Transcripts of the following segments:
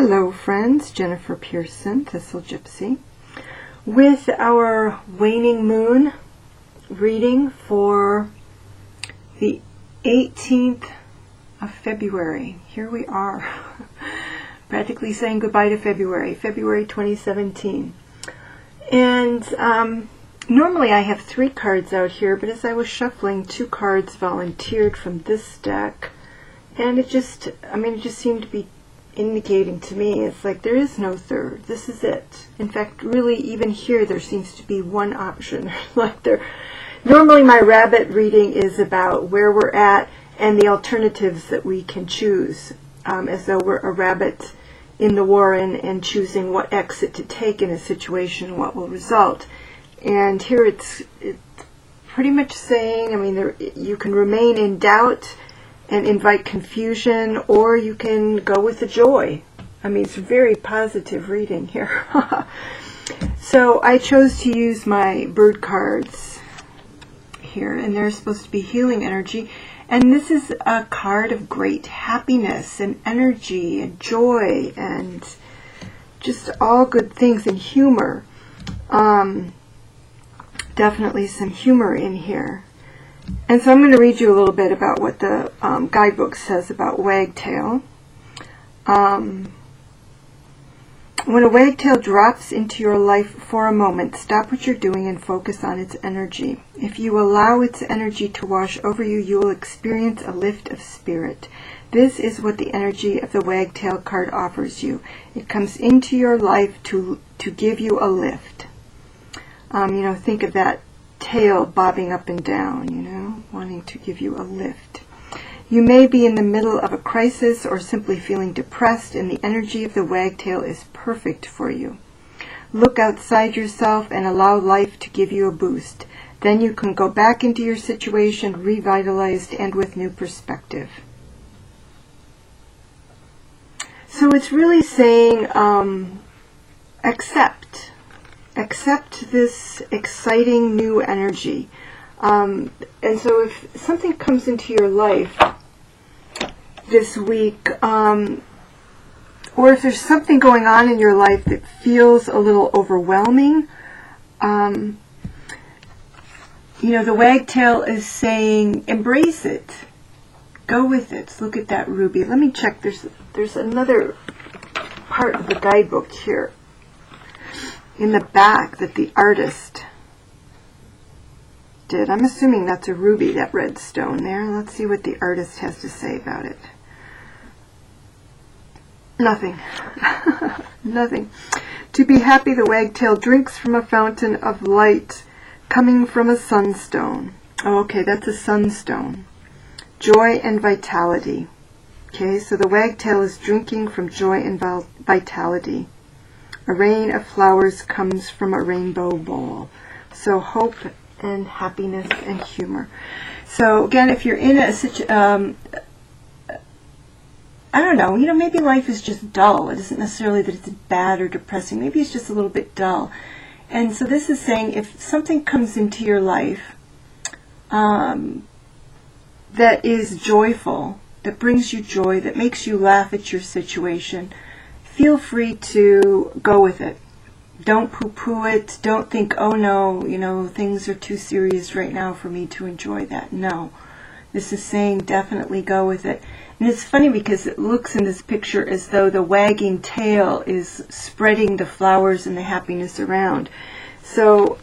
Hello friends, Jennifer Pearson, Thistle Gypsy, with our waning moon reading for the 18th of February. Here we are, practically saying goodbye to February 2017. And normally I have 3 cards out here, but as I was shuffling, 2 cards volunteered from this deck, and it just seemed to be indicating to me, it's like there is no third. This is it. In fact, really, even here there seems to be one option. Normally my rabbit reading is about where we're at and the alternatives that we can choose, as though we're a rabbit in the warren and choosing what exit to take in a situation, what will result. And here it's pretty much saying, you can remain in doubt and invite confusion, or you can go with the joy. It's a very positive reading here. So I chose to use my bird cards here, and they're supposed to be healing energy. And this is a card of great happiness and energy and joy and just all good things, and humor. Definitely some humor in here. And so I'm going to read you a little bit about what the guidebook says about wagtail. When a wagtail drops into your life for a moment, stop what you're doing and focus on its energy. If you allow its energy to wash over you, you will experience a lift of spirit. This is what the energy of the wagtail card offers you. It comes into your life to give you a lift. Think of that tail bobbing up and down, wanting to give you a lift. You may be in the middle of a crisis or simply feeling depressed, and the energy of the wagtail is perfect for you. Look outside yourself and allow life to give you a boost. Then you can go back into your situation revitalized and with new perspective. So it's really saying, accept this exciting new energy. And so if something comes into your life this week, or if there's something going on in your life that feels a little overwhelming, the wagtail is saying, embrace it. Go with it. Look at that ruby. Let me check. There's another part of the guidebook here in the back that the artist did. I'm assuming that's a ruby, that red stone there. Let's see what the artist has to say about it. Nothing. Nothing. To be happy, the wagtail drinks from a fountain of light coming from a sunstone. Oh, okay, that's a sunstone. Joy and vitality. Okay, so the wagtail is drinking from joy and vitality. A rain of flowers comes from a rainbow bowl. So hope and happiness and humor. So again, if you're in a situation, I don't know, maybe life is just dull. It isn't necessarily that it's bad or depressing. Maybe it's just a little bit dull. And so this is saying, if something comes into your life that is joyful, that brings you joy, that makes you laugh at your situation, feel free to go with it. Don't poo-poo it. Don't think, oh no, things are too serious right now for me to enjoy that. No. This is saying definitely go with it. And it's funny because it looks in this picture as though the wagging tail is spreading the flowers and the happiness around. So,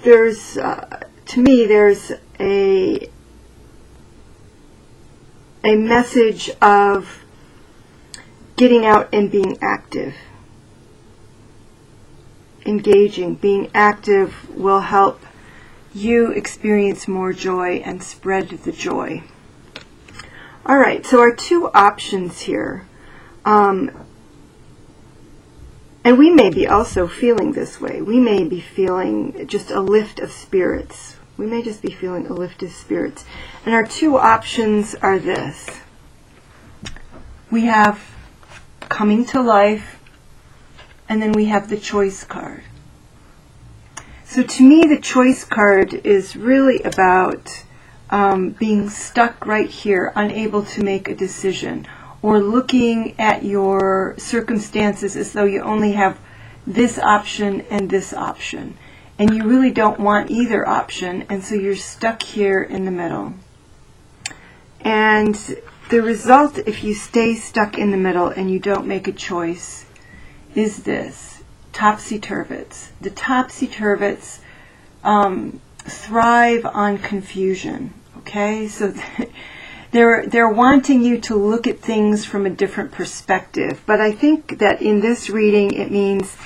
there's to me, there's a message of getting out and being active. Engaging, being active will help you experience more joy and spread the joy. All right, so our 2 options here. And we may be also feeling this way. We may be feeling just a lift of spirits. We may just be feeling a lift of spirits. And our 2 options are this. We have coming to life, and then we have the choice card. So to me, the choice card is really about being stuck right here, unable to make a decision, or looking at your circumstances as though you only have this option and this option, and you really don't want either option, and so you're stuck here in the middle. And the result, if you stay stuck in the middle and you don't make a choice, is this: topsy-turvets. The topsy-turvets thrive on confusion. Okay, so they're wanting you to look at things from a different perspective. But I think that in this reading, it means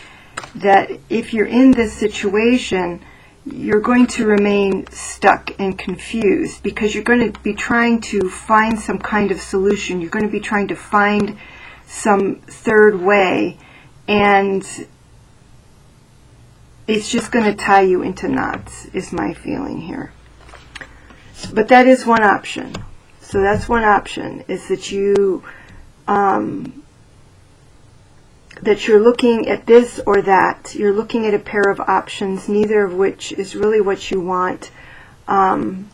that if you're in this situation, you're going to remain stuck and confused, because you're going to be trying to find some kind of solution. You're going to be trying to find some third way, and it's just going to tie you into knots, is my feeling here. But that is one option. So that's one option, is that that you're looking at this or that. You're looking at a pair of options, neither of which is really what you want. And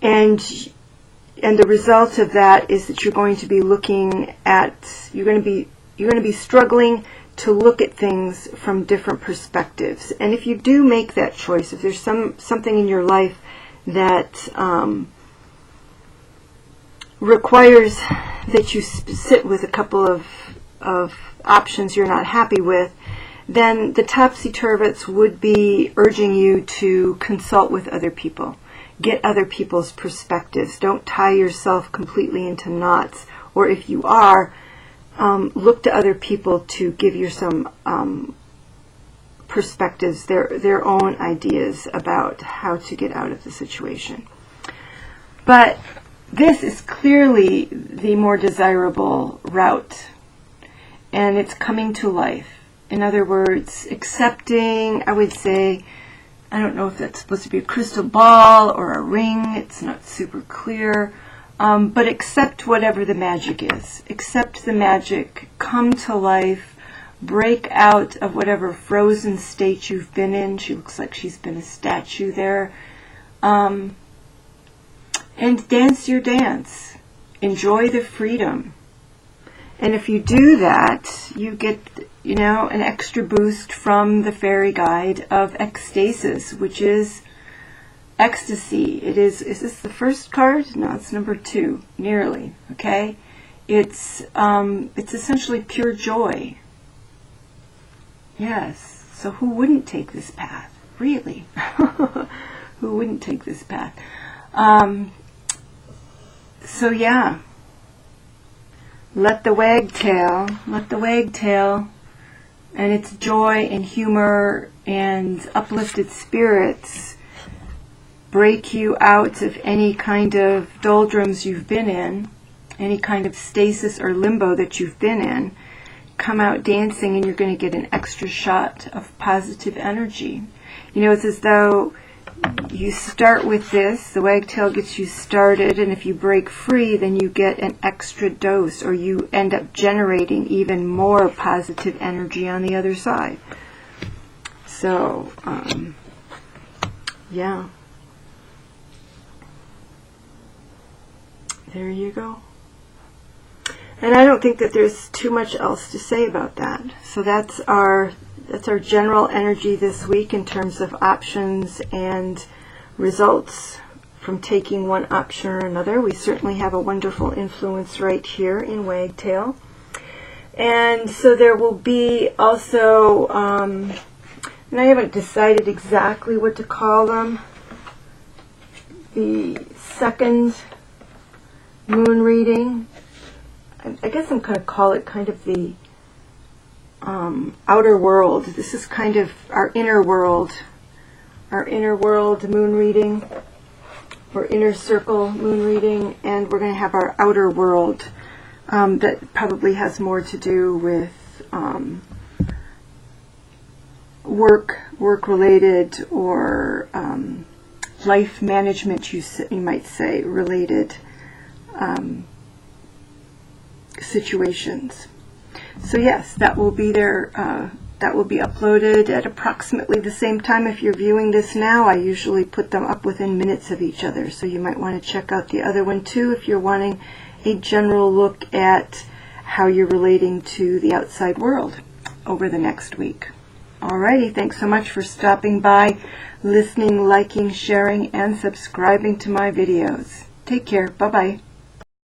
the result of that is that you're going to be looking at, you're going to be struggling to look at things from different perspectives. And if you do make that choice, if there's something in your life that requires that you sit with a couple of options you're not happy with, then the topsy-turvets would be urging you to consult with other people. Get other people's perspectives. Don't tie yourself completely into knots. Or if you are, look to other people to give you some perspectives, their own ideas about how to get out of the situation. But this is clearly the more desirable route, and it's coming to life. In other words, accepting, I would say, I don't know if that's supposed to be a crystal ball or a ring, it's not super clear, but accept whatever the magic is. Accept the magic, come to life, break out of whatever frozen state you've been in. She looks like she's been a statue there. And dance your dance. Enjoy the freedom. And if you do that, you get, an extra boost from the fairy guide of ecstasis, which is ecstasy. Is this the first card? No, it's number 2, nearly, okay? It's essentially pure joy. Yes, so who wouldn't take this path? Really? Who wouldn't take this path? So yeah, let the wagtail, and its joy and humor and uplifted spirits break you out of any kind of doldrums you've been in, any kind of stasis or limbo that you've been in. Come out dancing, and you're going to get an extra shot of positive energy. It's as though you start with this, the wagtail gets you started, and if you break free, then you get an extra dose, or you end up generating even more positive energy on the other side. So, yeah. There you go. And I don't think that there's too much else to say about that. So that's our general energy this week in terms of options and results from taking one option or another. We certainly have a wonderful influence right here in Wagtail. And so there will be also, and I haven't decided exactly what to call them, the second moon reading. I guess I'm going to call it kind of the outer world. This is kind of our inner world moon reading, or inner circle moon reading, and we're going to have our outer world that probably has more to do with work related, or life management, you might say, related situations. So yes, that will be there that will be uploaded at approximately the same time. If you're viewing this now, I usually put them up within minutes of each other, so you might want to check out the other one too if you're wanting a general look at how you're relating to the outside world over the next week. Alrighty, thanks so much for stopping by, listening, liking, sharing, and subscribing to my videos. Take care. Bye-bye.